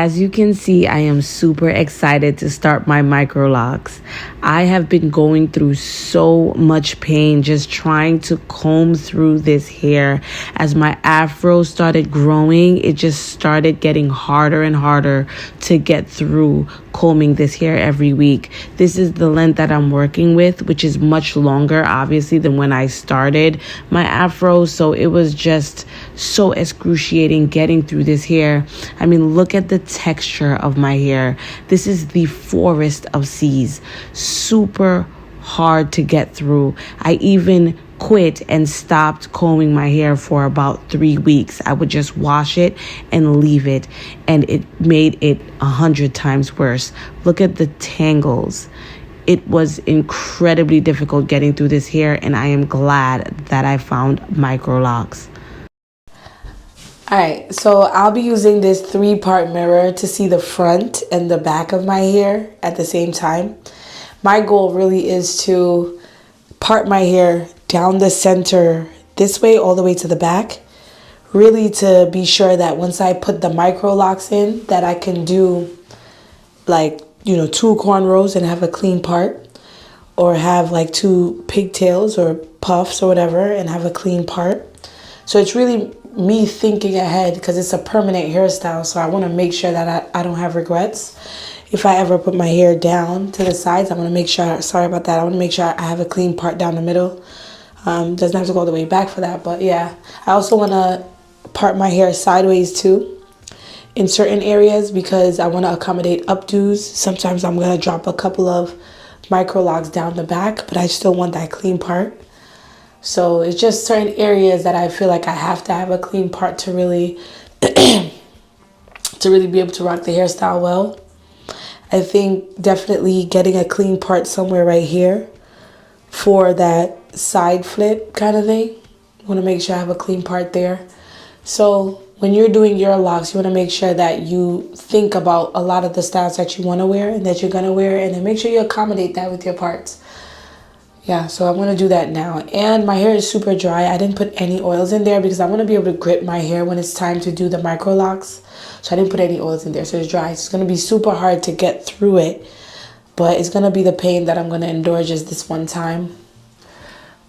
As you can see, I am super excited to start my microlocks. I have been going through so much pain just trying to comb through this hair. As my afro started growing, it just started getting harder and harder to get through combing this hair every week. This is the length that I'm working with, which is much longer, obviously, than when I started my afro. So it was just so excruciating getting through this hair. I mean, look at the texture of my hair. This is the forest of seas. Super hard to get through. I even quit and stopped combing my hair for about 3 weeks. I would just wash it and leave it, and it made it 100 times worse. Look at the tangles. It was incredibly difficult getting through this hair, and I am glad that I found Microlocs. Alright, so I'll be using this 3-part mirror to see the front and the back of my hair at the same time. My goal really is to part my hair down the center this way all the way to the back. Really to be sure that once I put the Microlocs in, that I can do like, 2 cornrows and have a clean part. Or have like 2 pigtails or puffs or whatever and have a clean part. So it's really me thinking ahead because it's a permanent hairstyle. So I want to make sure that I don't have regrets. If I ever put my hair down to the sides, I want to make sure, sorry about that, I want to make sure I have a clean part down the middle. Doesn't have to go all the way back for that, but yeah. I also want to part my hair sideways too in certain areas because I want to accommodate updos. Sometimes I'm going to drop a couple of Microlocs down the back, but I still want that clean part. So it's just certain areas that I feel like I have to have a clean part to really be able to rock the hairstyle well. I think definitely getting a clean part somewhere right here for that side flip kind of thing. Want to make sure I have a clean part there. So when you're doing your locks, you want to make sure that you think about a lot of the styles that you want to wear and that you're going to wear, and then make sure you accommodate that with your parts. Yeah, so I'm going to do that now. And my hair is super dry. I didn't put any oils in there because I want to be able to grip my hair when it's time to do the Microlocs. So I didn't put any oils in there, so it's dry. It's going to be super hard to get through it, but it's going to be the pain that I'm going to endure just this one time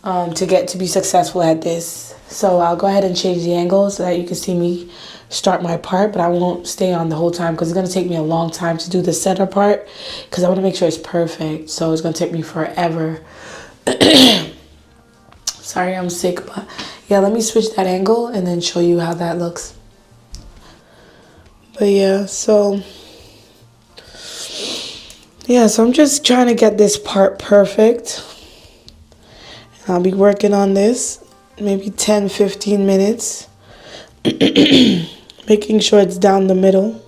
to be successful at this. So I'll go ahead and change the angle so that you can see me start my part, but I won't stay on the whole time because it's going to take me a long time to do the center part because I want to make sure it's perfect. So it's going to take me forever. Sorry, I'm sick, but yeah, let me switch that angle and then show you how that looks. But yeah, so I'm just trying to get this part perfect. And I'll be working on this maybe 10-15 minutes, making sure it's down the middle.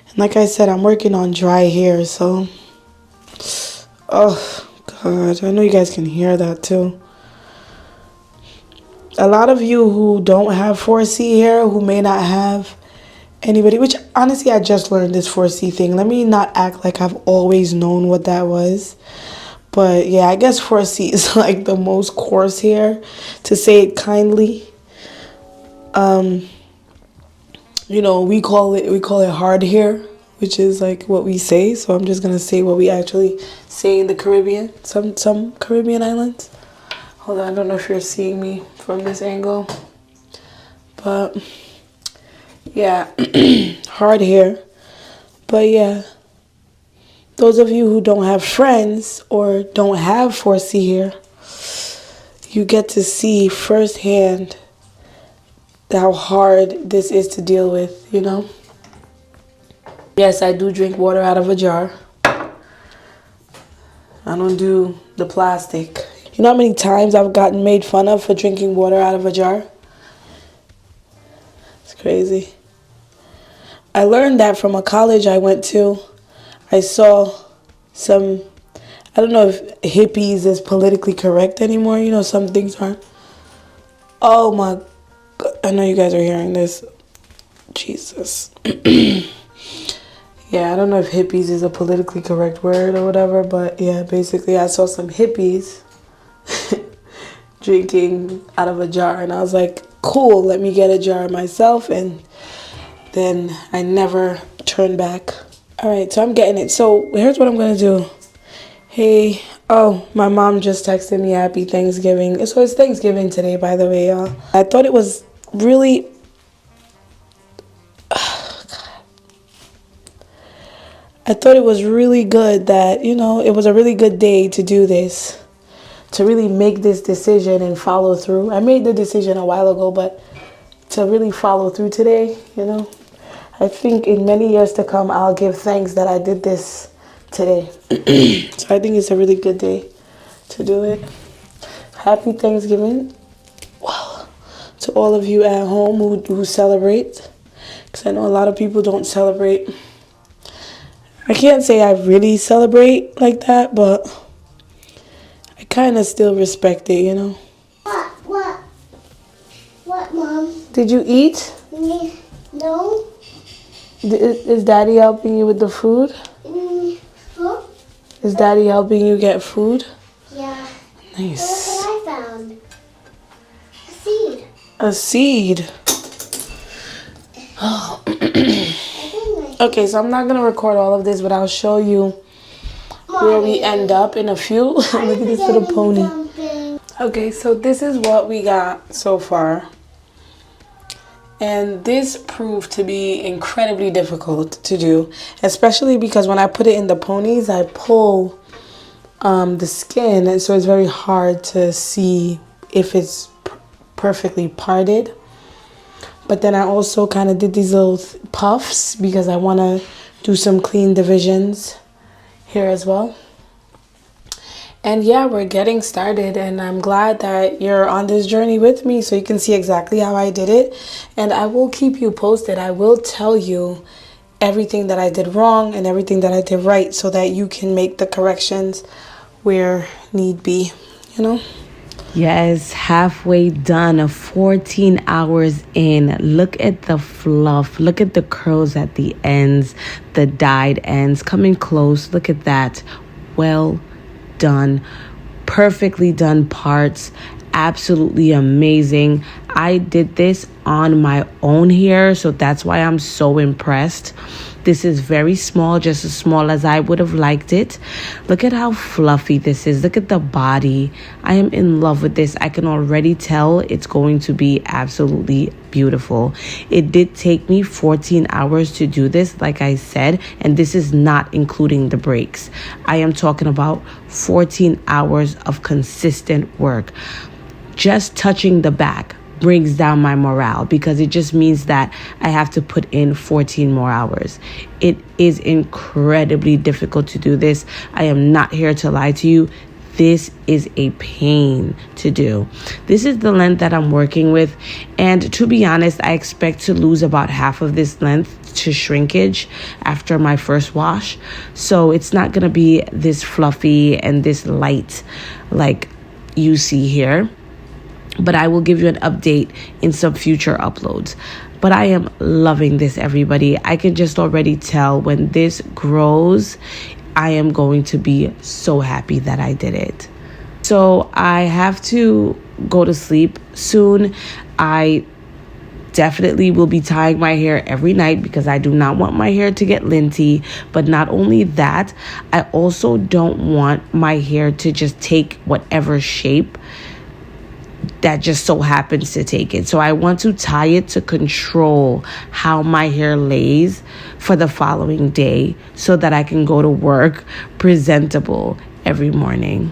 And like I said, I'm working on dry hair, so oh God, I know you guys can hear that too. A lot of you who don't have 4C hair, who may not have anybody, which honestly I just learned this 4C thing. Let me not act like I've always known what that was. But yeah, I guess 4C is like the most coarse hair, to say it kindly. We call it hard hair, which is like what we say. So I'm just gonna say what we actually say in the Caribbean, some Caribbean islands. Hold on, I don't know if you're seeing me from this angle, but yeah, hard hair. But yeah, those of you who don't have friends or don't have 4C hair, you get to see firsthand how hard this is to deal with, Yes, I do drink water out of a jar. I don't do the plastic. You know how many times I've gotten made fun of for drinking water out of a jar? It's crazy. I learned that from a college I went to. I saw some, I don't know if hippies is politically correct anymore. Some things aren't. Oh my God. I know you guys are hearing this. Jesus. Yeah, I don't know if hippies is a politically correct word or whatever, but yeah, basically I saw some hippies drinking out of a jar, and I was like, cool, let me get a jar myself, and then I never turn back. All right, so I'm getting it. So here's what I'm gonna do. Hey, oh, my mom just texted me happy Thanksgiving. So it's Thanksgiving today, by the way, y'all. I thought it was really, I thought it was really good that, you know, it was a really good day to do this, to really make this decision and follow through. I made the decision a while ago, but to really follow through today, you know, I think in many years to come, I'll give thanks that I did this today. So I think it's a really good day to do it. Happy Thanksgiving, well, to all of you at home who celebrate, because I know a lot of people don't celebrate. I can't say I really celebrate like that, but I kind of still respect it, you know. What, Mom? Did you eat? No. Is Daddy helping you with the food? Huh? Is Daddy helping you get food? Yeah. Nice. Look what I found. A seed. A seed. Oh. Okay, so I'm not going to record all of this, but I'll show you where we end up in a few. Look at this little pony. Okay, so this is what we got so far. And this proved to be incredibly difficult to do, especially because when I put it in the ponies, I pull the skin, and so it's very hard to see if it's perfectly parted. But then I also kind of did these little puffs because I want to do some clean divisions here as well. And yeah, we're getting started, and I'm glad that you're on this journey with me so you can see exactly how I did it. And I will keep you posted. I will tell you everything that I did wrong and everything that I did right so that you can make the corrections where need be, you know? Yes, halfway done, 14 hours in. Look at the fluff. Look at the curls at the ends, the dyed ends coming close. Look at that. Well done. Perfectly done parts. Absolutely amazing. I did this on my own here, so that's why I'm so impressed. This is very small, just as small as I would have liked it. Look at how fluffy this is. Look at the body. I am in love with this. I can already tell it's going to be absolutely beautiful. It did take me 14 hours to do this, like I said, and this is not including the breaks. I am talking about 14 hours of consistent work. Just touching the back brings down my morale because it just means that I have to put in 14 more hours. It is incredibly difficult to do this. I am not here to lie to you. This is a pain to do. This is the length that I'm working with. And to be honest, I expect to lose about half of this length to shrinkage after my first wash. So it's not going to be this fluffy and this light like you see here. But I will give you an update in some future uploads. But I am loving this, everybody. I can just already tell when this grows, I am going to be so happy that I did it. So I have to go to sleep soon. I definitely will be tying my hair every night because I do not want my hair to get linty. But not only that, I also don't want my hair to just take whatever shape that just so happens to take it. So I want to tie it to control how my hair lays for the following day so that I can go to work presentable every morning.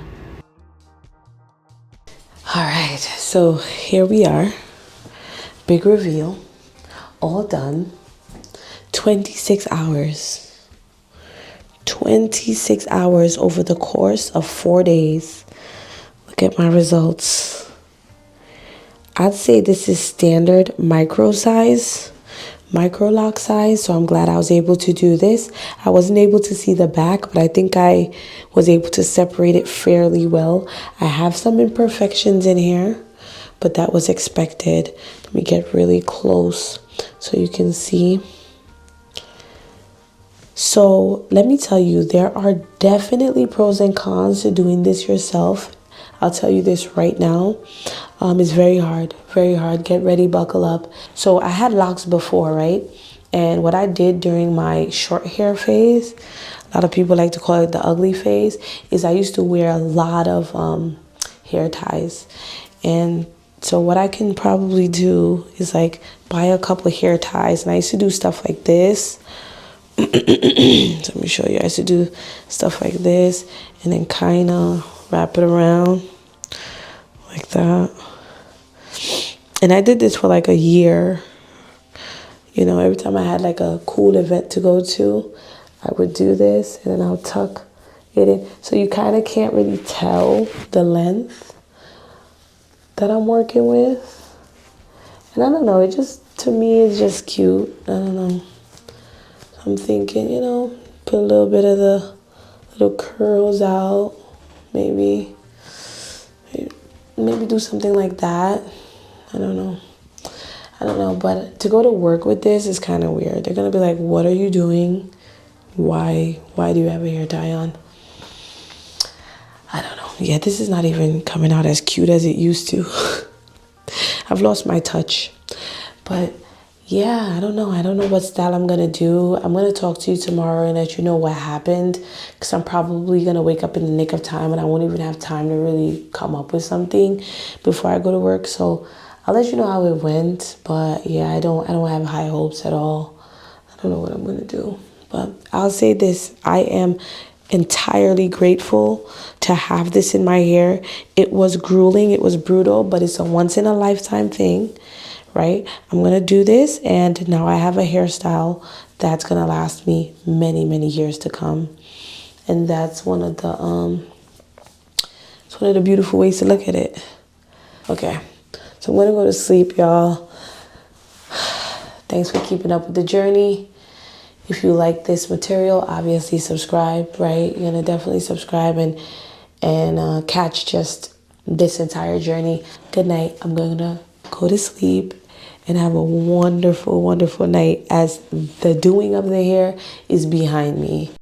All right, so here we are. Big reveal. All done. 26 hours. 26 hours over the course of 4 days. Look at my results. I'd say this is standard micro size, microlock size, so I'm glad I was able to do this. I wasn't able to see the back, but I think I was able to separate it fairly well. I have some imperfections in here, but that was expected. Let me get really close so you can see. So let me tell you, there are definitely pros and cons to doing this yourself. I'll tell you this right now. It's very hard, very hard. Get ready, buckle up. So I had locks before, right? And what I did during my short hair phase, a lot of people like to call it the ugly phase, is I used to wear a lot of hair ties. And so what I can probably do is like buy a couple of hair ties. And I used to do stuff like this. So let me show you. I used to do stuff like this and then kind of wrap it around like that. And I did this for like a year. You know, every time I had like a cool event to go to, I would do this and then I'll tuck it in. So you kind of can't really tell the length that I'm working with. And I don't know, it just, to me, it's just cute. I don't know. I'm thinking, you know, put a little bit of the little curls out. Maybe do something like that. I don't know, but to go to work with this is kind of weird. They're gonna be like, what are you doing? Why do you have a hair tie on? I don't know. Yeah, this is not even coming out as cute as it used to. I've lost my touch. But yeah, I don't know. I don't know what style I'm gonna do. I'm gonna talk to you tomorrow and let you know what happened, because I'm probably gonna wake up in the nick of time and I won't even have time to really come up with something before I go to work. So I'll let you know how it went. But yeah, I don't have high hopes at all. I don't know what I'm gonna do. But I'll say this, I am entirely grateful to have this in my hair. It was grueling, it was brutal, but it's a once in a lifetime thing, right? I'm gonna do this, and now I have a hairstyle that's gonna last me many, many years to come. And that's one of the beautiful ways to look at it. Okay, so I'm gonna go to sleep, y'all. Thanks for keeping up with the journey. If you like this material, obviously subscribe, right? You're gonna definitely subscribe and catch just this entire journey. Good night. I'm gonna go to sleep and have a wonderful, wonderful night as the doing of the hair is behind me.